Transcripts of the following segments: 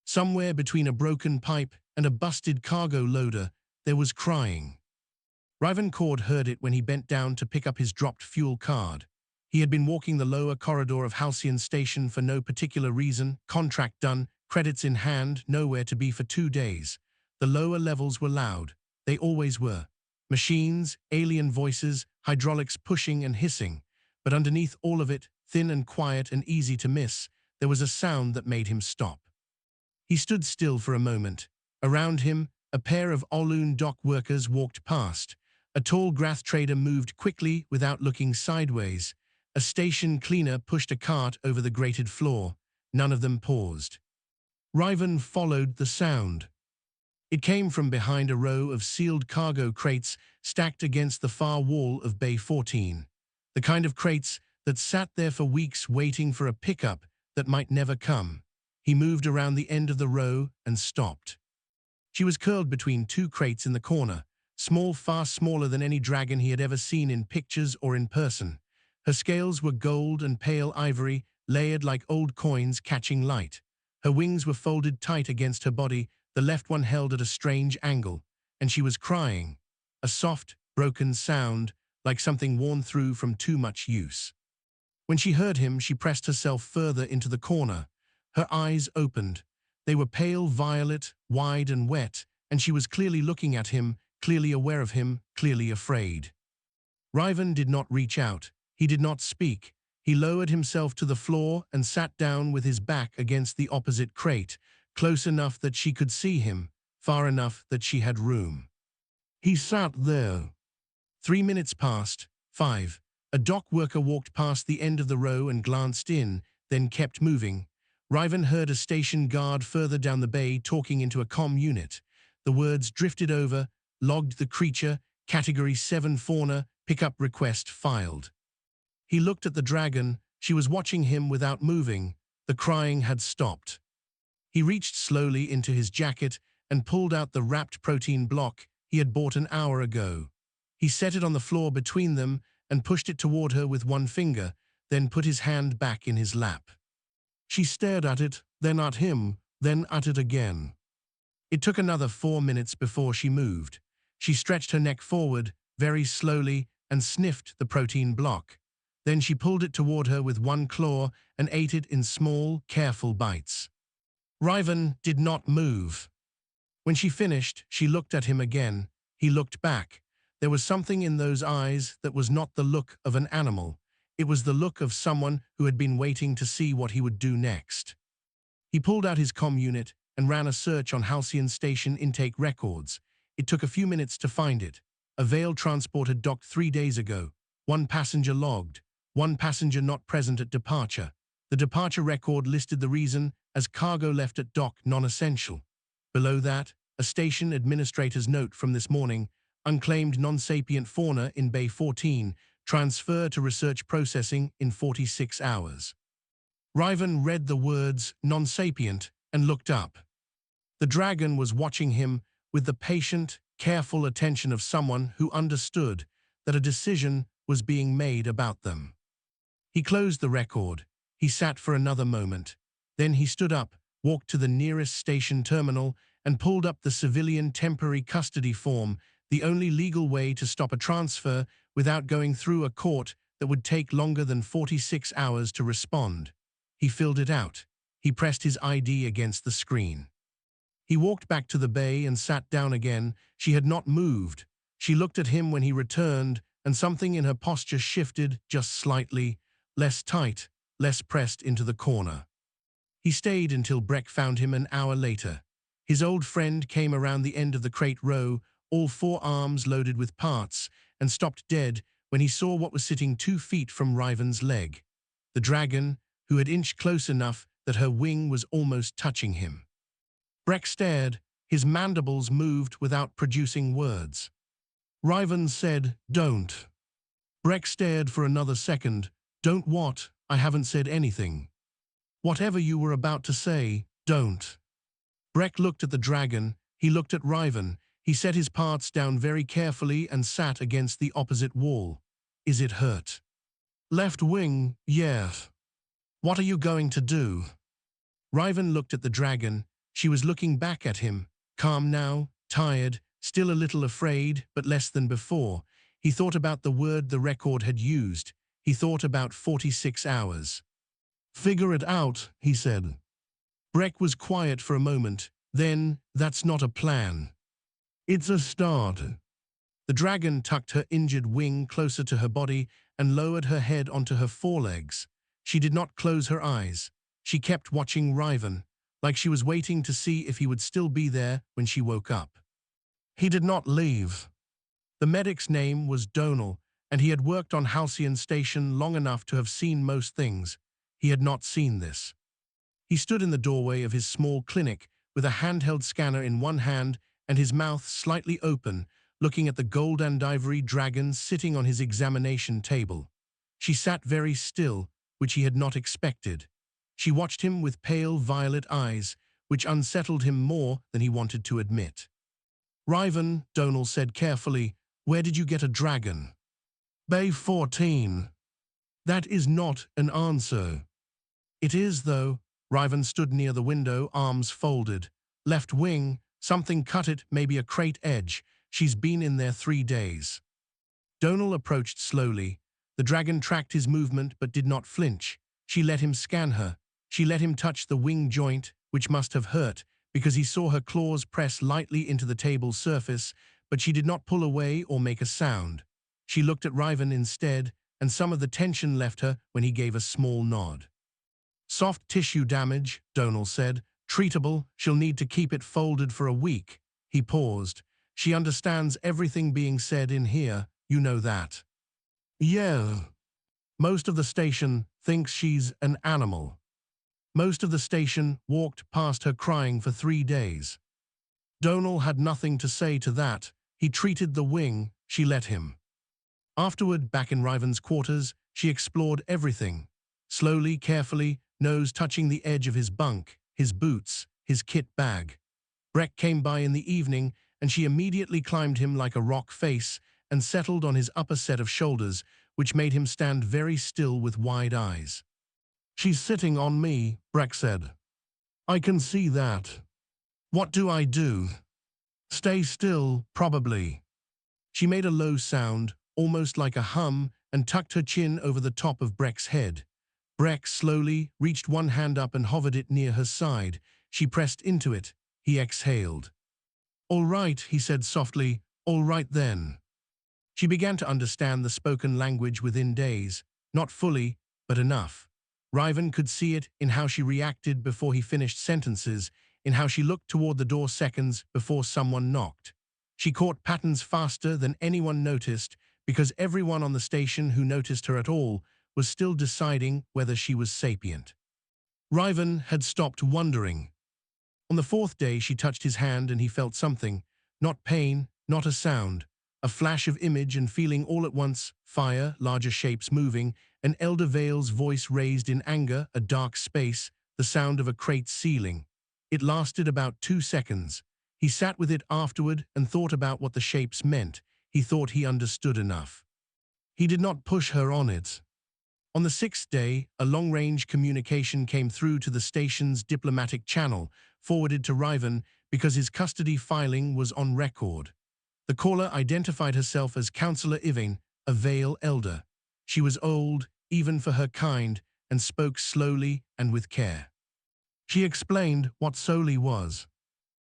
Somewhere between a broken pipe and a busted cargo loader, there was crying. Rivencord heard it when he bent down to pick up his dropped fuel card. He had been walking the lower corridor of Halcyon Station for no particular reason, contract done, credits in hand, nowhere to be for 2 days. The lower levels were loud. They always were. Machines, alien voices, hydraulics pushing and hissing. But underneath all of it, thin and quiet and easy to miss, there was a sound that made him stop. He stood still for a moment. Around him, a pair of Oloon dock workers walked past. A tall Grath trader moved quickly without looking sideways. A station cleaner pushed a cart over the grated floor. None of them paused. Riven followed the sound. It came from behind a row of sealed cargo crates stacked against the far wall of Bay 14. The kind of crates that sat there for weeks waiting for a pickup that might never come. He moved around the end of the row and stopped. She was curled between 2 crates in the corner, small, far smaller than any dragon he had ever seen in pictures or in person. Her scales were gold and pale ivory, layered like old coins catching light. Her wings were folded tight against her body, the left one held at a strange angle, and she was crying, a soft, broken sound, like something worn through from too much use. When she heard him, she pressed herself further into the corner. Her eyes opened. They were pale violet, wide and wet, and she was clearly looking at him, clearly aware of him, clearly afraid. Riven did not reach out. He did not speak. He lowered himself to the floor and sat down with his back against the opposite crate, close enough that she could see him, far enough that she had room. He sat there. 3 minutes passed, 5. A dock worker walked past the end of the row and glanced in, then kept moving. Riven heard a station guard further down the bay talking into a comm unit. The words drifted over, logged the creature, Category 7 fauna, pickup request filed. He looked at the dragon. She was watching him without moving. The crying had stopped. He reached slowly into his jacket and pulled out the wrapped protein block he had bought an hour ago. He set it on the floor between them and pushed it toward her with one finger, then put his hand back in his lap. She stared at it, then at him, then at it again. It took another 4 minutes before she moved. She stretched her neck forward, very slowly, and sniffed the protein block. Then she pulled it toward her with one claw and ate it in small, careful bites. Riven did not move. When she finished, she looked at him again. He looked back. There was something in those eyes that was not the look of an animal. It was the look of someone who had been waiting to see what he would do next. He pulled out his comm unit and ran a search on Halcyon Station intake records. It took a few minutes to find it. A Veil transport had docked 3 days ago. 1 passenger logged. 1 passenger not present at departure. The departure record listed the reason as cargo left at dock non-essential. Below that, a station administrator's note from this morning, unclaimed non-sapient fauna in Bay 14, transfer to research processing in 46 hours. Riven read the words non-sapient and looked up. The dragon was watching him with the patient, careful attention of someone who understood that a decision was being made about them. He closed the record. He sat for another moment. Then he stood up, walked to the nearest station terminal, and pulled up the civilian temporary custody form, the only legal way to stop a transfer without going through a court that would take longer than 46 hours to respond. He filled it out. He pressed his ID against the screen. He walked back to the bay and sat down again. She had not moved. She looked at him when he returned, and something in her posture shifted just slightly, less tight, less pressed into the corner. He stayed until Breck found him an hour later. His old friend came around the end of the crate row, all 4 arms loaded with parts, and stopped dead when he saw what was sitting 2 feet from Riven's leg. The dragon, who had inched close enough that her wing was almost touching him. Breck stared. His mandibles moved without producing words. Riven said, "Don't." Breck stared for another second. "Don't what? I haven't said anything." "Whatever you were about to say, don't." Breck looked at the dragon. He looked at Riven. He set his parts down very carefully and sat against the opposite wall. "Is it hurt?" "Left wing, yes." "What are you going to do?" Riven looked at the dragon. She was looking back at him, calm now, tired, still a little afraid, but less than before. He thought about the word the record had used. He thought about 46 hours. "Figure it out," he said. Breck was quiet for a moment. Then, "That's not a plan. It's a start." The dragon tucked her injured wing closer to her body and lowered her head onto her forelegs. She did not close her eyes. She kept watching Riven, like she was waiting to see if he would still be there when she woke up. He did not leave. The medic's name was Donal, and he had worked on Halcyon Station long enough to have seen most things. He had not seen this. He stood in the doorway of his small clinic with a handheld scanner in one hand and his mouth slightly open, looking at the gold and ivory dragon sitting on his examination table. She sat very still, which he had not expected. She watched him with pale violet eyes, which unsettled him more than he wanted to admit. "Riven," Donal said carefully, "where did you get a dragon?" "Bay 14. That is not an answer." "It is, though." Riven stood near the window, arms folded. "Left wing, something cut it, maybe a crate edge. She's been in there 3 days." Donal approached slowly. The dragon tracked his movement but did not flinch. She let him scan her. She let him touch the wing joint, which must have hurt, because he saw her claws press lightly into the table's surface, but she did not pull away or make a sound. She looked at Riven instead, and some of the tension left her when he gave a small nod. "Soft tissue damage," Donal said. "Treatable. She'll need to keep it folded for a week." He paused. "She understands everything being said in here, you know that." "Yeah." "Most of the station thinks she's an animal." "Most of the station walked past her crying for 3 days." Donal had nothing to say to that. He treated the wing, she let him. Afterward, back in Riven's quarters, she explored everything. Slowly, carefully, nose touching the edge of his bunk, his boots, his kit bag. Breck came by in the evening, and she immediately climbed him like a rock face and settled on his upper set of shoulders, which made him stand very still with wide eyes. "She's sitting on me," Breck said. "I can see that. What do I do?" "Stay still, probably." She made a low sound, almost like a hum, and tucked her chin over the top of Breck's head. Breck slowly reached one hand up and hovered it near her side. She pressed into it. He exhaled. "All right," he said softly. "All right then." She began to understand the spoken language within days. Not fully, but enough. Riven could see it in how she reacted before he finished sentences, in how she looked toward the door seconds before someone knocked. She caught patterns faster than anyone noticed, because everyone on the station who noticed her at all was still deciding whether she was sapient. Riven had stopped wondering. On the 4th day, she touched his hand and he felt something. Not pain, not a sound. A flash of image and feeling all at once, fire, larger shapes moving, an Elder Vale's voice raised in anger, a dark space, the sound of a crate ceiling. It lasted about 2 seconds. He sat with it afterward and thought about what the shapes meant. He thought he understood enough. He did not push her on it. On the 6th day, a long-range communication came through to the station's diplomatic channel, forwarded to Riven because his custody filing was on record. The caller identified herself as Counselor Yvain, a Vale elder. She was old, even for her kind, and spoke slowly and with care. She explained what Soli was.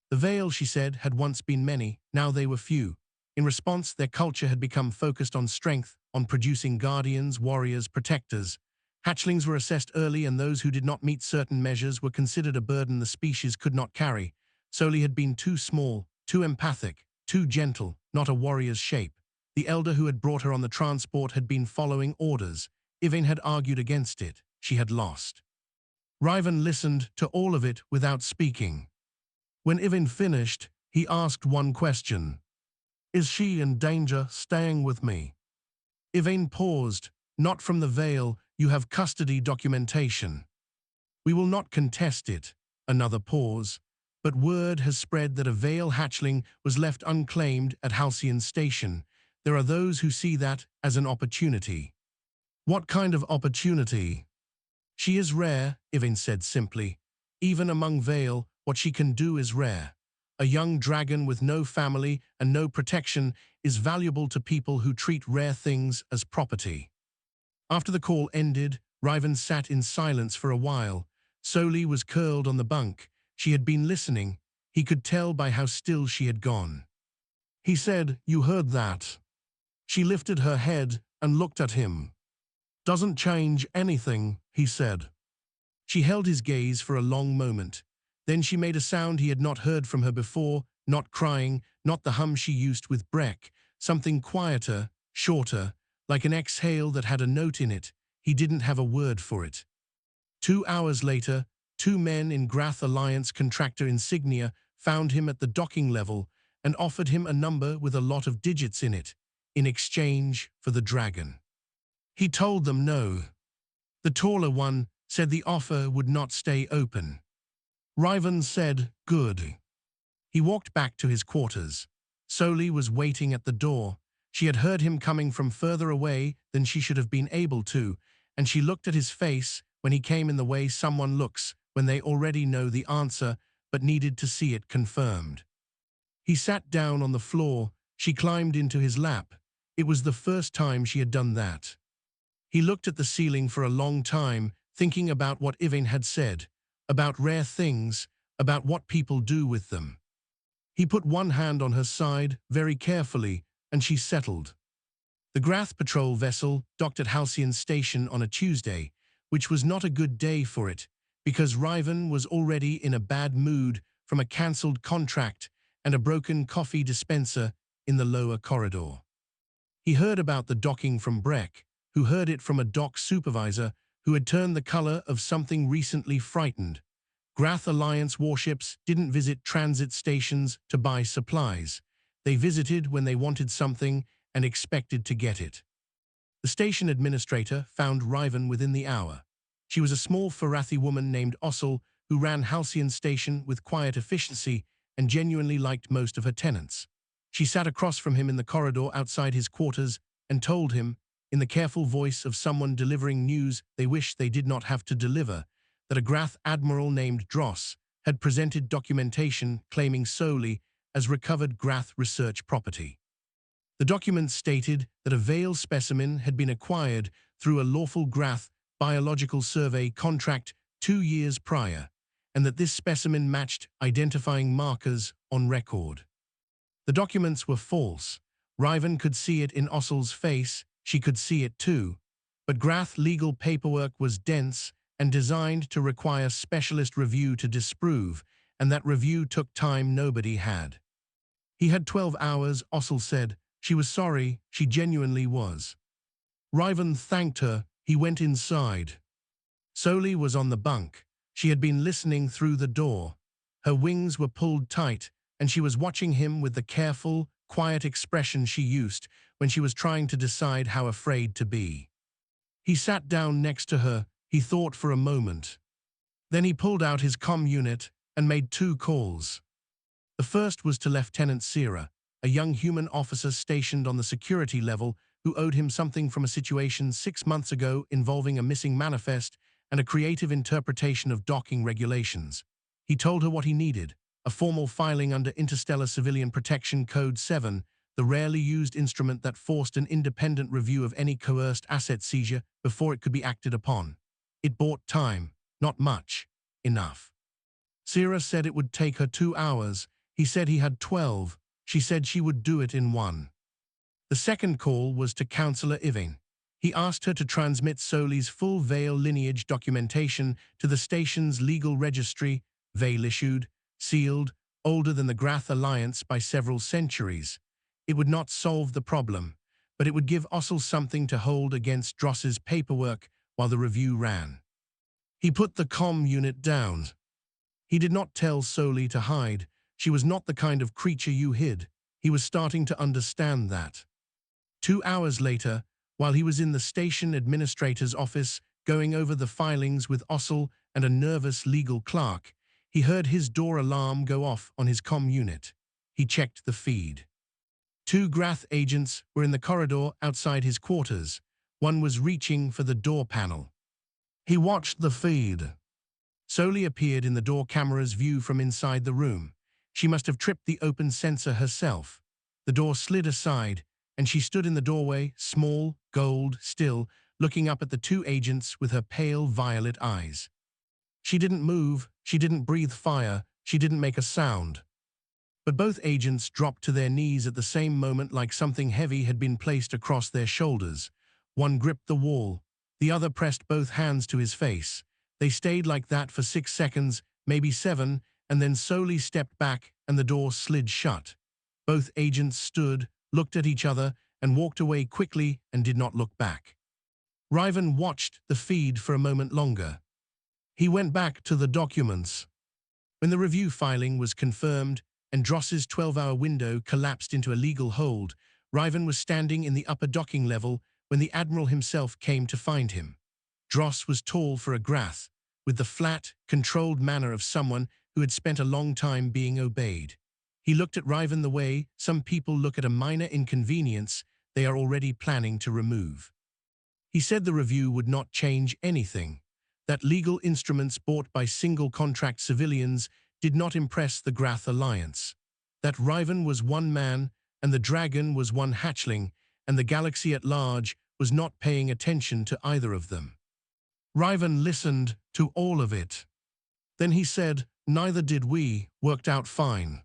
The Vale, she said, had once been many, now they were few. In response, their culture had become focused on strength, on producing guardians, warriors, protectors. Hatchlings were assessed early, and those who did not meet certain measures were considered a burden the species could not carry. Soli had been too small, too empathic, too gentle, not a warrior's shape. The elder who had brought her on the transport had been following orders. Yvain had argued against it. She had lost. Riven listened to all of it without speaking. When Yvain finished, he asked one question. "Is she in danger staying with me?" Yvain paused. "Not from the Vale. You have custody documentation." "We will not contest it." Another pause. "But word has spread that a Vale hatchling was left unclaimed at Halcyon Station. There are those who see that as an opportunity." "What kind of opportunity?" "She is rare," Yvain said simply. "Even among Vale, What she can do is rare. A young dragon with no family and no protection is valuable to people who treat rare things as property. After the call ended, Riven sat in silence for a while. Soli was curled on the bunk. She had been listening. He could tell by how still she had gone. He said, "You heard that?" She lifted her head and looked at him. "Doesn't change anything," he said. She held his gaze for a long moment. Then she made a sound he had not heard from her before, not crying, not the hum she used with Breck, something quieter, shorter, like an exhale that had a note in it. He didn't have a word for it. 2 hours later, 2 men in Grath Alliance contractor insignia found him at the docking level and offered him a number with a lot of digits in it, in exchange for the dragon. He told them no. The taller one said the offer would not stay open. Riven said, "Good." He walked back to his quarters. Soli was waiting at the door. She had heard him coming from further away than she should have been able to, and she looked at his face when he came in the way someone looks when they already know the answer but needed to see it confirmed. He sat down on the floor. She climbed into his lap. It was the first time she had done that. He looked at the ceiling for a long time, thinking about what Yvain had said, about rare things, about what people do with them. He put one hand on her side, very carefully, and she settled. The Grath patrol vessel docked at Halcyon Station on a Tuesday, which was not a good day for it, because Riven was already in a bad mood from a cancelled contract and a broken coffee dispenser in the lower corridor. He heard about the docking from Breck, who heard it from a dock supervisor who had turned the color of something recently frightened. Grath Alliance warships didn't visit transit stations to buy supplies. They visited when they wanted something and expected to get it. The station administrator found Riven within the hour. She was a small Farathi woman named Ossel who ran Halcyon Station with quiet efficiency and genuinely liked most of her tenants. She sat across from him in the corridor outside his quarters and told him, in the careful voice of someone delivering news they wish they did not have to deliver, that a Grath admiral named Dross had presented documentation claiming Soli as recovered Grath research property. The document stated that a Vale specimen had been acquired through a lawful Grath biological survey contract 2 years prior, and that this specimen matched identifying markers on record. The documents were false. Riven could see it in Ossel's face. She could see it too. But Grath legal paperwork was dense and designed to require specialist review to disprove, and that review took time nobody had. He had 12 hours, Ossel said. She was sorry, she genuinely was. Riven thanked her. He went inside. Soli was on the bunk. She had been listening through the door. Her wings were pulled tight, and she was watching him with the careful, quiet expression she used when she was trying to decide how afraid to be. He sat down next to her. He thought for a moment. Then he pulled out his comm unit and made 2 calls. The first was to Lieutenant Sierra, a young human officer stationed on the security level who owed him something from a situation 6 months ago involving a missing manifest and a creative interpretation of docking regulations. He told her what he needed: a formal filing under Interstellar Civilian Protection Code 7, the rarely used instrument that forced an independent review of any coerced asset seizure before it could be acted upon. It bought time, not much, enough. Sierra said it would take her 2 hours. He said he had 12. She said she would do it in 1. The second call was to Councillor Yvain. He asked her to transmit Soli's full Vale lineage documentation to the station's legal registry, Vale issued, sealed, older than the Grath Alliance by several centuries. It would not solve the problem, but it would give Ossel something to hold against Dross's paperwork while the review ran. He put the comm unit down. He did not tell Soli to hide. She was not the kind of creature you hid. He was starting to understand that. 2 hours later, while he was in the station administrator's office going over the filings with Ossel and a nervous legal clerk, he heard his door alarm go off on his comm unit. He checked the feed. 2 Grath agents were in the corridor outside his quarters. One was reaching for the door panel. He watched the feed. Soli appeared in the door camera's view from inside the room. She must have tripped the open sensor herself. The door slid aside, and she stood in the doorway, small, gold, still, looking up at the two agents with her pale violet eyes. She didn't move, she didn't breathe fire, she didn't make a sound. But both agents dropped to their knees at the same moment, like something heavy had been placed across their shoulders. One gripped the wall, the other pressed both hands to his face. They stayed like that for 6 seconds, maybe 7, and then Soli stepped back and the door slid shut. Both agents stood, looked at each other, and walked away quickly and did not look back. Riven watched the feed for a moment longer. He went back to the documents. When the review filing was confirmed and Dross's 12-hour window collapsed into a legal hold, Riven was standing in the upper docking level when the Admiral himself came to find him. Dross was tall for a Grath, with the flat, controlled manner of someone who had spent a long time being obeyed. He looked at Riven the way some people look at a minor inconvenience they are already planning to remove. He said the review would not change anything, that legal instruments bought by single-contract civilians did not impress the Grath alliance, that Riven was one man and the dragon was one hatchling, and the galaxy at large was not paying attention to either of them. Riven listened to all of it. Then he said, "Neither did we, worked out fine."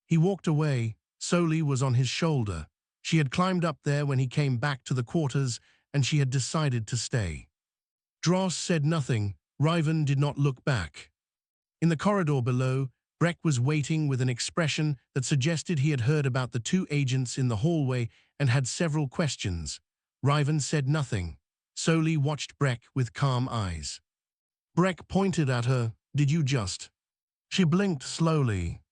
He walked away. Soli was on his shoulder. She had climbed up there when he came back to the quarters, and she had decided to stay. Dross said nothing. Riven did not look back. In the corridor below, Breck was waiting with an expression that suggested he had heard about the two agents in the hallway and had several questions. Riven said nothing. Soli watched Breck with calm eyes. Breck pointed at her. "Did you just?" She blinked slowly.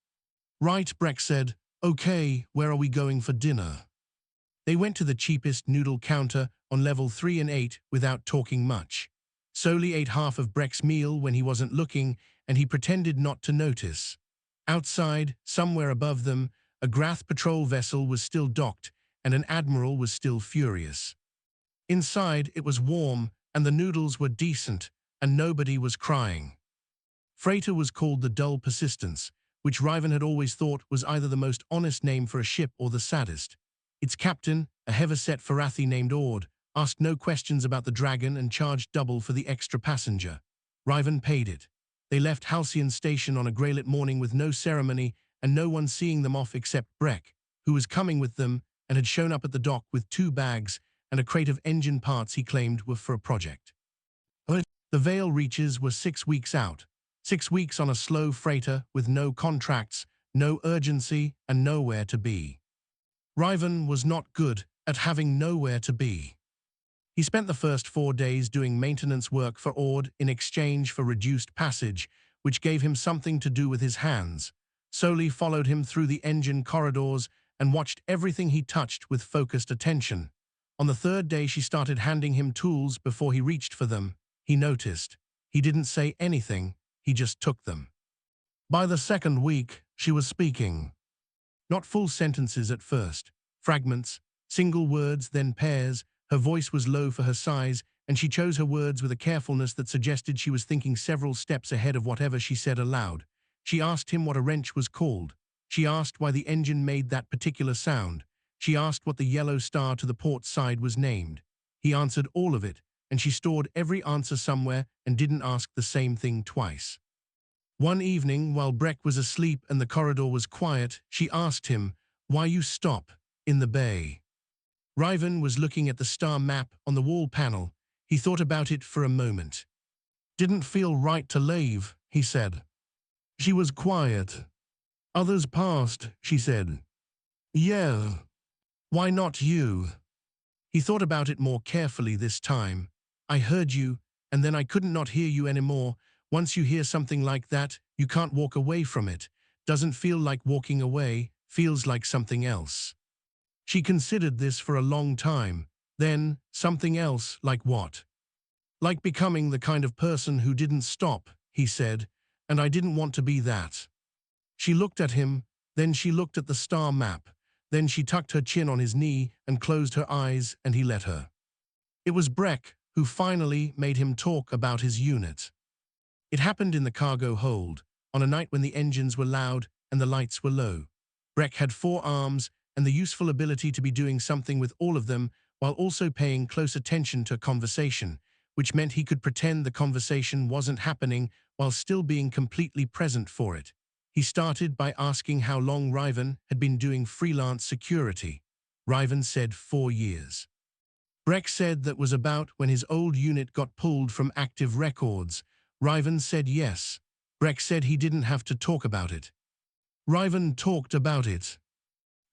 "Right," Breck said. "Okay, where are we going for dinner?" They went to the cheapest noodle counter on level 3 and 8 without talking much. Soli ate half of Breck's meal when he wasn't looking, and he pretended not to notice. Outside, somewhere above them, a Grath patrol vessel was still docked, and an admiral was still furious. Inside, it was warm, and the noodles were decent, and nobody was crying. Freighter was called the Dull Persistence, which Riven had always thought was either the most honest name for a ship or the saddest. Its captain, a heavyset Farathi named Ord, asked no questions about the dragon and charged double for the extra passenger. Riven paid it. They left Halcyon Station on a greylit morning with no ceremony and no one seeing them off except Breck, who was coming with them and had shown up at the dock with 2 bags and a crate of engine parts he claimed were for a project. The Veil reaches were 6 weeks out. 6 weeks on a slow freighter with no contracts, no urgency, and nowhere to be. Riven was not good at having nowhere to be. He spent the first 4 days doing maintenance work for Ord in exchange for reduced passage, which gave him something to do with his hands. Soli followed him through the engine corridors and watched everything he touched with focused attention. On the 3rd day, she started handing him tools before he reached for them. He noticed. He didn't say anything, he just took them. By the 2nd week, she was speaking. Not full sentences at first, fragments, single words, then pairs. Her voice was low for her size, and she chose her words with a carefulness that suggested she was thinking several steps ahead of whatever she said aloud. She asked him what a wrench was called. She asked why the engine made that particular sound. She asked what the yellow star to the port side was named. He answered all of it, and she stored every answer somewhere and didn't ask the same thing twice. One evening, while Breck was asleep and the corridor was quiet, she asked him, "Why you stop in the bay?" Riven was looking at the star map on the wall panel. He thought about it for a moment. "Didn't feel right to leave," he said. She was quiet. "Others passed," she said. "Yeah. Why not you?" He thought about it more carefully this time. "I heard you, and then I couldn't not hear you anymore. Once you hear something like that, you can't walk away from it. Doesn't feel like walking away, feels like something else." She considered this for a long time. Then, something else, like what? "Like becoming the kind of person who didn't stop," he said, "and I didn't want to be that." She looked at him, then she looked at the star map, then she tucked her chin on his knee and closed her eyes, and he let her. It was Breck who finally made him talk about his unit. It happened in the cargo hold, on a night when the engines were loud and the lights were low. Breck had 4 arms and the useful ability to be doing something with all of them while also paying close attention to a conversation, which meant he could pretend the conversation wasn't happening while still being completely present for it. He started by asking how long Riven had been doing freelance security. Riven said 4 years. Breck said that was about when his old unit got pulled from active records. Riven said yes. Breck said he didn't have to talk about it. Riven talked about it.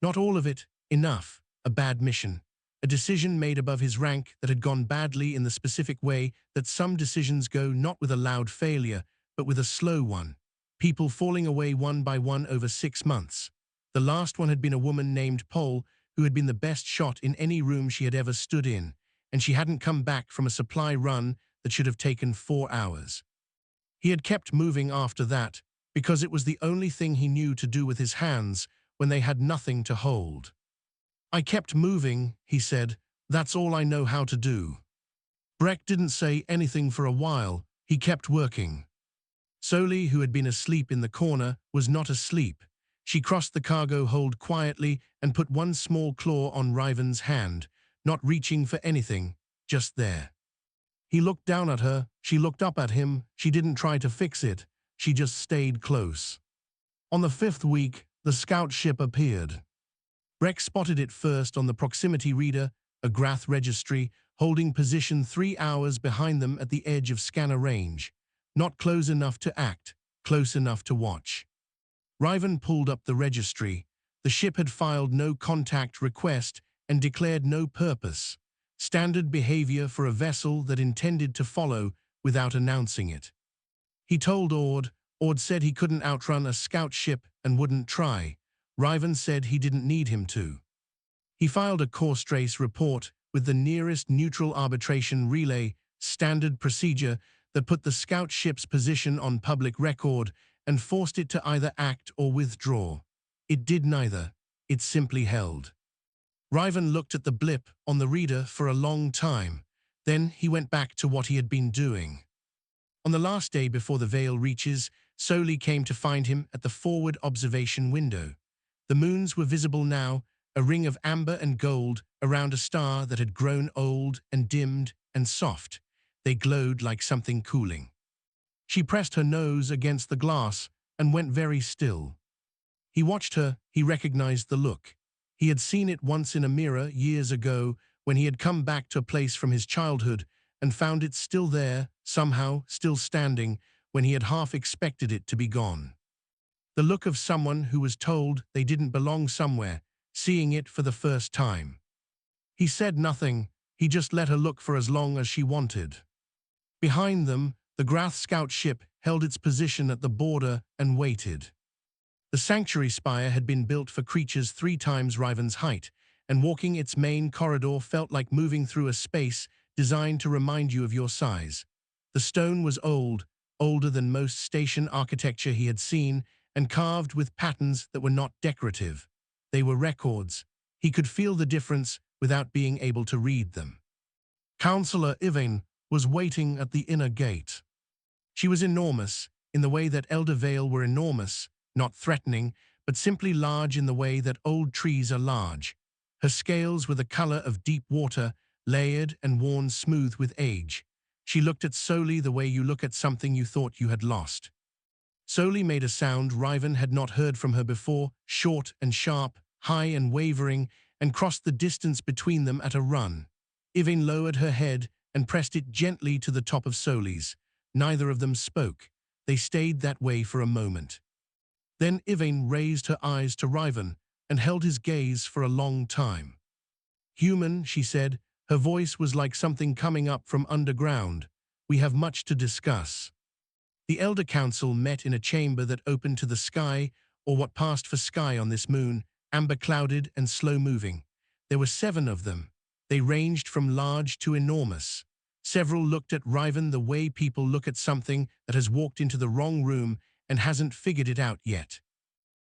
Not all of it, enough, a bad mission. A decision made above his rank that had gone badly in the specific way that some decisions go, not with a loud failure, but with a slow one. People falling away one by one over 6 months. The last one had been a woman named Pole, who had been the best shot in any room she had ever stood in, and she hadn't come back from a supply run that should have taken 4 hours. He had kept moving after that, because it was the only thing he knew to do with his hands when they had nothing to hold. I kept moving, he said. That's all I know how to do. Breck didn't say anything for a while. He kept working. Soli, who had been asleep in the corner, was not asleep. She crossed the cargo hold quietly and put one small claw on Riven's hand, not reaching for anything, just there. He looked down at her. She looked up at him. She didn't try to fix it. She just stayed close. On the 5th week, the scout ship appeared. Breck spotted it first on the proximity reader, a Grath registry, holding position 3 hours behind them at the edge of scanner range. Not close enough to act, close enough to watch. Riven pulled up the registry. The ship had filed no contact request and declared no purpose. Standard behavior for a vessel that intended to follow without announcing it. He told Ord. Ord said he couldn't outrun a scout ship and wouldn't try. Riven said he didn't need him to. He filed a course trace report with the nearest neutral arbitration relay, standard procedure that put the scout ship's position on public record and forced it to either act or withdraw. It did neither. It simply held. Riven looked at the blip on the reader for a long time. Then he went back to what he had been doing. On the last day before the veil reaches, Soli came to find him at the forward observation window. The moons were visible now, a ring of amber and gold around a star that had grown old and dimmed and soft. They glowed like something cooling. She pressed her nose against the glass and went very still. He watched her. He recognized the look. He had seen it once in a mirror years ago when he had come back to a place from his childhood and found it still there, somehow still standing, when he had half expected it to be gone. The look of someone who was told they didn't belong somewhere, seeing it for the first time. He said nothing. He just let her look for as long as she wanted. Behind them, the Grath scout ship held its position at the border and waited. The sanctuary spire had been built for creatures 3 times Riven's height, and walking its main corridor felt like moving through a space designed to remind you of your size. The stone was old, older than most station architecture he had seen, and carved with patterns that were not decorative. They were records. He could feel the difference without being able to read them. Counselor Yvain was waiting at the inner gate. She was enormous, in the way that Elder Vale were enormous, not threatening, but simply large in the way that old trees are large. Her scales were the color of deep water, layered and worn smooth with age. She looked at Soli the way you look at something you thought you had lost. Soli made a sound Riven had not heard from her before, short and sharp, high and wavering, and crossed the distance between them at a run. Yvain lowered her head and pressed it gently to the top of Soli's. Neither of them spoke. They stayed that way for a moment. Then Yvain raised her eyes to Riven and held his gaze for a long time. "Human," she said. Her voice was like something coming up from underground. "We have much to discuss." The Elder Council met in a chamber that opened to the sky, or what passed for sky on this moon, amber-clouded and slow-moving. There were 7 of them. They ranged from large to enormous. Several looked at Riven the way people look at something that has walked into the wrong room and hasn't figured it out yet.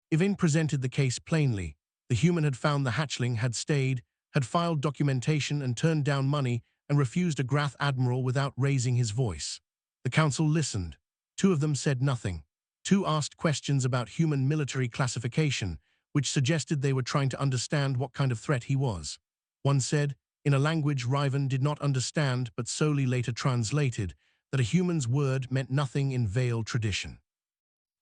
Yvain presented the case plainly. The human had found the hatchling, had stayed, had filed documentation and turned down money and refused a Grath admiral without raising his voice. The council listened. Two of them said nothing. Two asked questions about human military classification, which suggested they were trying to understand what kind of threat he was. One said, in a language Riven did not understand but solely later translated, that a human's word meant nothing in Vale tradition.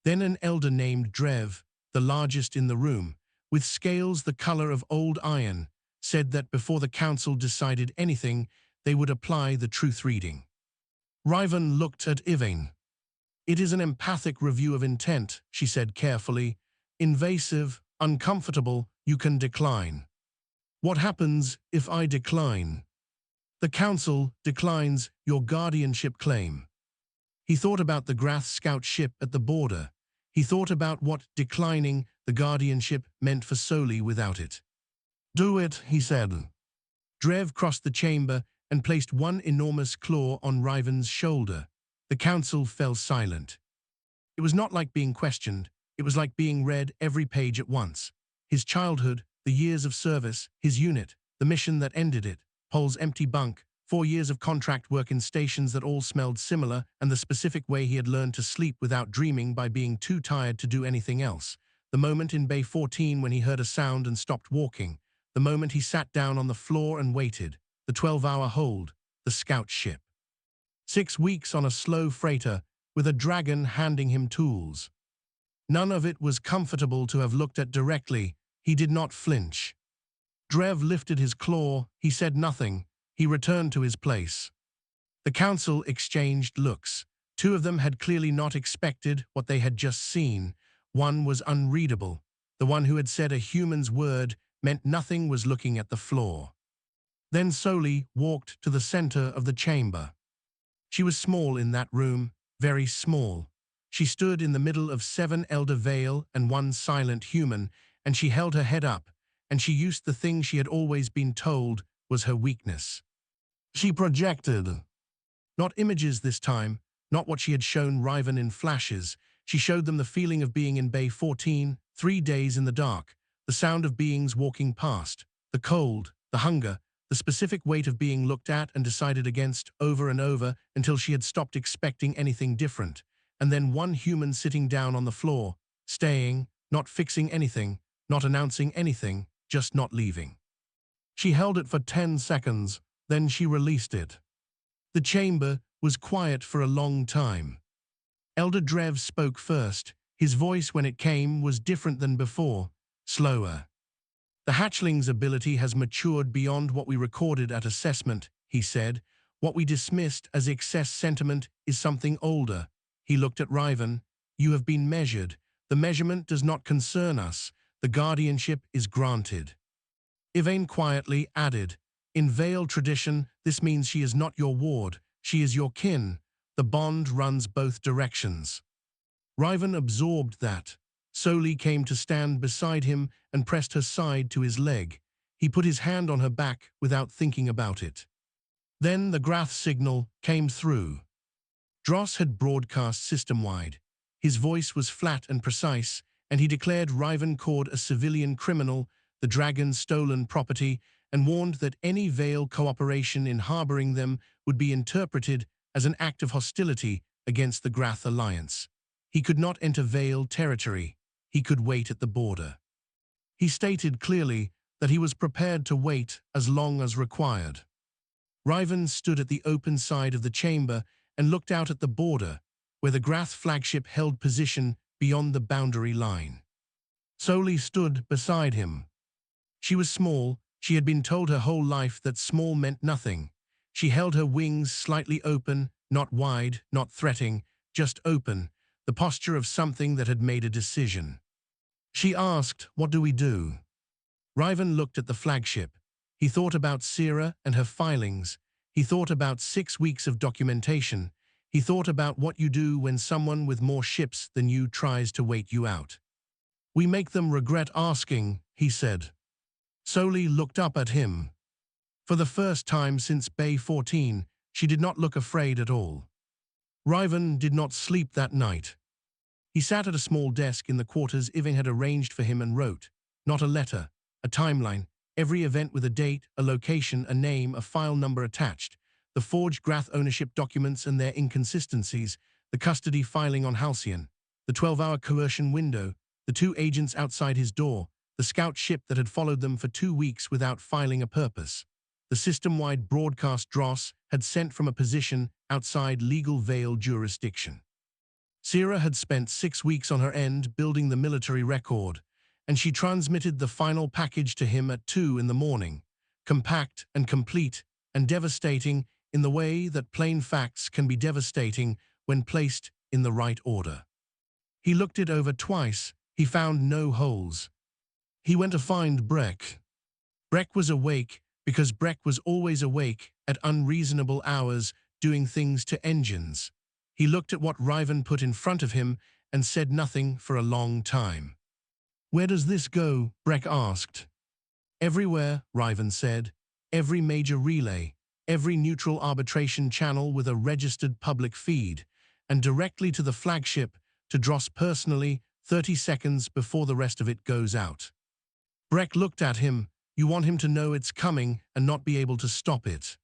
Then an elder named Drev, the largest in the room, with scales the color of old iron, said that before the council decided anything, they would apply the truth reading. Riven looked at Yvain. It is an empathic review of intent, she said carefully. Invasive, uncomfortable, you can decline. What happens if I decline? The council declines your guardianship claim. He thought about the Grath scout ship at the border. He thought about what declining the guardianship meant for Soli without it. Do it, he said. Drev crossed the chamber and placed one enormous claw on Riven's shoulder. The council fell silent. It was not like being questioned. It was like being read every page at once. His childhood, the years of service, his unit, the mission that ended it, Pol's empty bunk, 4 years of contract work in stations that all smelled similar, and the specific way he had learned to sleep without dreaming by being too tired to do anything else. The moment in Bay 14 when he heard a sound and stopped walking. The moment he sat down on the floor and waited. The 12-hour hold. The scout ship. 6 weeks on a slow freighter, with a dragon handing him tools. None of it was comfortable to have looked at directly. He did not flinch. Drev lifted his claw. He said nothing. He returned to his place. The council exchanged looks. Two of them had clearly not expected what they had just seen. One was unreadable. The one who had said a human's word meant nothing was looking at the floor. Then Soli walked to the center of the chamber. She was small in that room, very small. She stood in the middle of 7 elder Vale and 1 silent human, and she held her head up, and she used the thing she had always been told was her weakness. She projected. Not images this time, not what she had shown Riven in flashes. She showed them the feeling of being in Bay 14, 3 days in the dark, the sound of beings walking past, the cold, the hunger, the specific weight of being looked at and decided against over and over until she had stopped expecting anything different, and then one human sitting down on the floor, staying, not fixing anything, not announcing anything, just not leaving. She held it for 10 seconds, then she released it. The chamber was quiet for a long time. Elder Drev spoke first. His voice when it came was different than before, slower. The hatchling's ability has matured beyond what we recorded at assessment, he said. What we dismissed as excess sentiment is something older. He looked at Riven. You have been measured. The measurement does not concern us. The guardianship is granted. Yvain quietly added, in Vale tradition, this means she is not your ward. She is your kin. The bond runs both directions. Riven absorbed that. Soli came to stand beside him and pressed her side to his leg. He put his hand on her back without thinking about it. Then the Grath signal came through. Dross had broadcast system-wide. His voice was flat and precise, and he declared Riven Cord a civilian criminal, the dragon's stolen property, and warned that any Vale cooperation in harboring them would be interpreted as an act of hostility against the Grath alliance. He could not enter Vale territory. He could wait at the border. He stated clearly that he was prepared to wait as long as required. Riven stood at the open side of the chamber and looked out at the border, where the Grath flagship held position beyond the boundary line. Soli stood beside him. She was small. She had been told her whole life that small meant nothing. She held her wings slightly open, not wide, not threatening, just open, the posture of something that had made a decision. She asked, what do we do? Riven looked at the flagship. He thought about Sira and her filings. He thought about 6 weeks of documentation. He thought about what you do when someone with more ships than you tries to wait you out. We make them regret asking, he said. Soli looked up at him. For the first time since Bay 14, she did not look afraid at all. Riven did not sleep that night. He sat at a small desk in the quarters Yvain had arranged for him and wrote, not a letter, a timeline, every event with a date, a location, a name, a file number attached, the forged Grath ownership documents and their inconsistencies, the custody filing on Halcyon, the 12-hour coercion window, the 2 agents outside his door, the scout ship that had followed them for 2 weeks without filing a purpose. The system-wide broadcast Dross had sent from a position outside legal Veil jurisdiction. Sierra had spent 6 weeks on her end building the military record, and she transmitted the final package to him at 2 in the morning, compact and complete and devastating in the way that plain facts can be devastating when placed in the right order. He looked it over twice. He found no holes. He went to find Breck. Breck was awake because Breck was always awake at unreasonable hours doing things to engines. He looked at what Riven put in front of him and said nothing for a long time. "Where does this go?" Breck asked. "Everywhere," Riven said. "Every major relay, every neutral arbitration channel with a registered public feed, and directly to the flagship, to Dross personally, 30 seconds before the rest of it goes out." Breck looked at him. "You want him to know it's coming and not be able to stop it."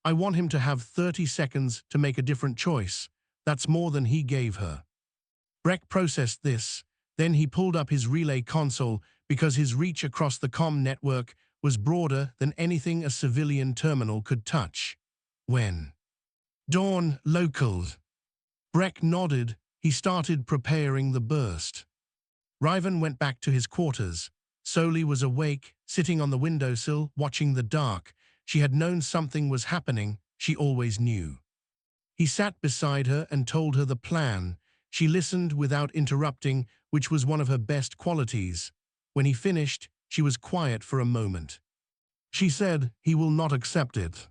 "I want him to have 30 seconds to make a different choice." That's more than he gave her. Breck processed this. Then he pulled up his relay console because his reach across the comm network was broader than anything a civilian terminal could touch. "When?" "Dawn, local." Breck nodded. He started preparing the burst. Riven went back to his quarters. Soli was awake, sitting on the windowsill, watching the dark. She had known something was happening. She always knew. He sat beside her and told her the plan. She listened without interrupting, which was one of her best qualities. When he finished, she was quiet for a moment. She said, "He will not accept it."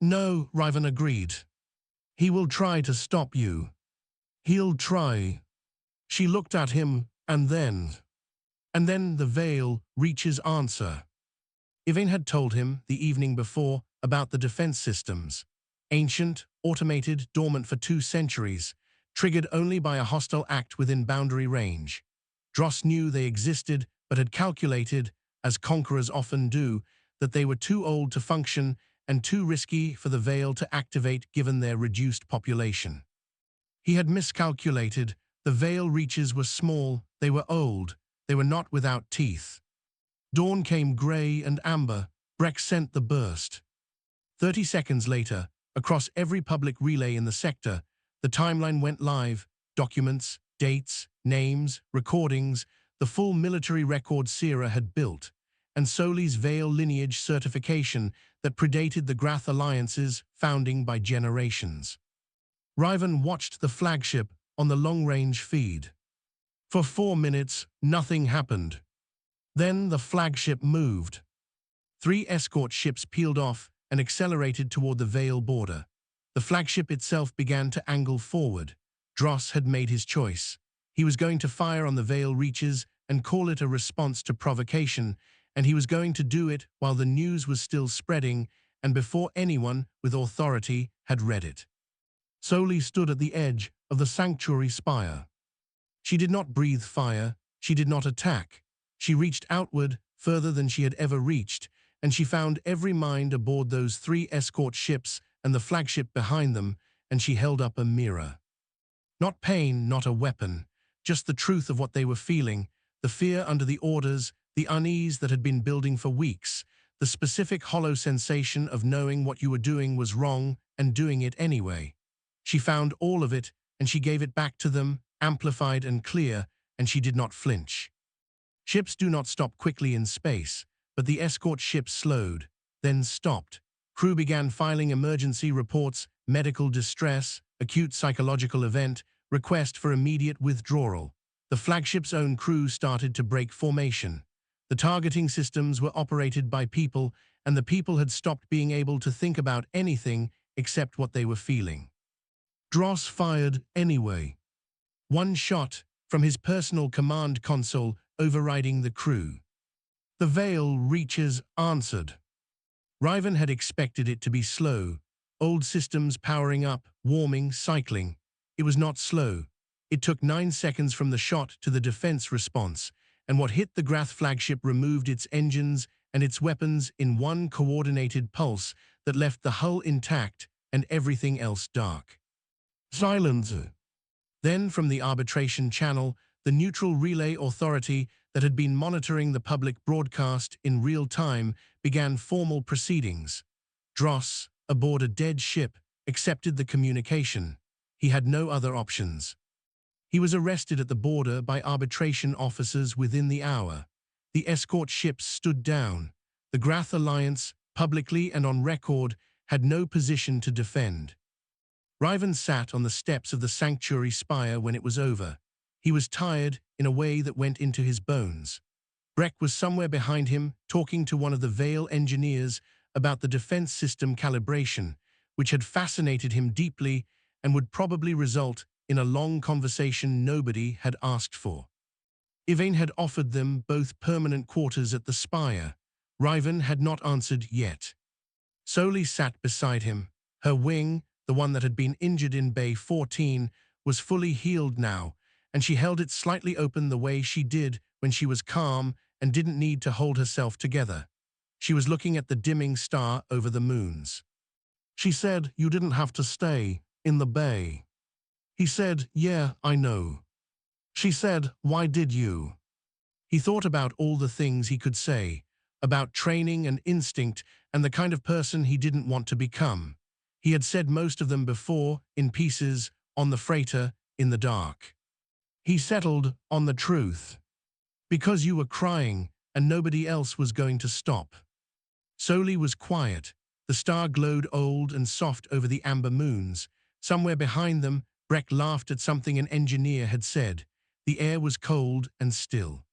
"No," Riven agreed. "He will try to stop you. He'll try." She looked at him, and then the Veil reaches answer. Yvain had told him the evening before about the defense systems. Ancient, automated, dormant for 2 centuries, triggered only by a hostile act within boundary range. Dross knew they existed, but had calculated, as conquerors often do, that they were too old to function and too risky for the Veil to activate given their reduced population. He had miscalculated. The Veil reaches were small, they were old, they were not without teeth. Dawn came grey and amber. Breck sent the burst. 30 seconds later, across every public relay in the sector, the timeline went live. Documents, dates, names, recordings, the full military record Sierra had built, and Soli's Veil lineage certification that predated the Grath alliance's founding by generations. Riven watched the flagship on the long-range feed. For 4 minutes, nothing happened. Then the flagship moved. 3 escort ships peeled off and accelerated toward the Veil border. The flagship itself began to angle forward. Dross had made his choice. He was going to fire on the Veil reaches and call it a response to provocation, and he was going to do it while the news was still spreading and before anyone with authority had read it. Soli stood at the edge of the sanctuary spire. She did not breathe fire. She did not attack. She reached outward further than she had ever reached, and she found every mind aboard those 3 escort ships and the flagship behind them, and she held up a mirror. Not pain, not a weapon, just the truth of what they were feeling, the fear under the orders, the unease that had been building for weeks, the specific hollow sensation of knowing what you were doing was wrong and doing it anyway. She found all of it, and she gave it back to them, amplified and clear, and she did not flinch. Ships do not stop quickly in space, but the escort ship slowed, then stopped. Crew began filing emergency reports, medical distress, acute psychological event, request for immediate withdrawal. The flagship's own crew started to break formation. The targeting systems were operated by people, and the people had stopped being able to think about anything except what they were feeling. Dross fired anyway. 1 shot from his personal command console overriding the crew. The Veil reaches answered. Riven had expected it to be slow. Old systems powering up, warming, cycling. It was not slow. It took 9 seconds from the shot to the defense response, and what hit the Grath flagship removed its engines and its weapons in one coordinated pulse that left the hull intact and everything else dark. Silence. Then, from the arbitration channel, the neutral relay authority that had been monitoring the public broadcast in real time began formal proceedings. Dross, aboard a dead ship, accepted the communication. He had no other options. He was arrested at the border by arbitration officers within the hour. The escort ships stood down. The Grath Alliance, publicly and on record, had no position to defend. Riven sat on the steps of the sanctuary spire when it was over. He was tired in a way that went into his bones. Breck was somewhere behind him, talking to one of the Vale engineers about the defense system calibration, which had fascinated him deeply and would probably result in a long conversation nobody had asked for. Yvain had offered them both permanent quarters at the spire. Riven had not answered yet. Soli sat beside him. Her wing, the one that had been injured in Bay 14, was fully healed now, and she held it slightly open the way she did when she was calm and didn't need to hold herself together. She was looking at the dimming star over the moons. She said, "You didn't have to stay in the bay." He said, "Yeah, I know." She said, "Why did you?" He thought about all the things he could say, about training and instinct and the kind of person he didn't want to become. He had said most of them before, in pieces, on the freighter, in the dark. He settled on the truth. Because you were crying, and nobody else was going to stop. Soli was quiet. The star glowed old and soft over the amber moons. Somewhere behind them, Breck laughed at something an engineer had said. The air was cold and still.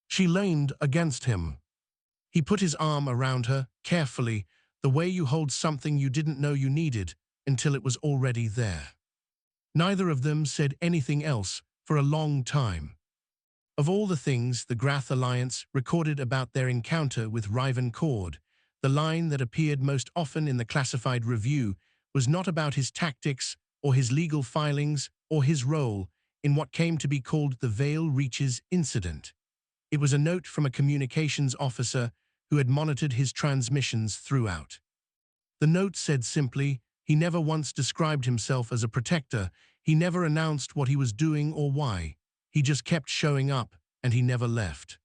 She leaned against him. He put his arm around her, carefully, the way you hold something you didn't know you needed until it was already there. Neither of them said anything else for a long time. Of all the things the Grath Alliance recorded about their encounter with Riven Cord, the line that appeared most often in the classified review was not about his tactics or his legal filings or his role in what came to be called the Vale Reaches incident. It was a note from a communications officer who had monitored his transmissions throughout. The note said simply, he never once described himself as a protector, he never announced what he was doing or why. He just kept showing up, and he never left.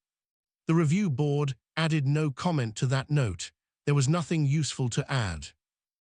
The review board added no comment to that note. There was nothing useful to add.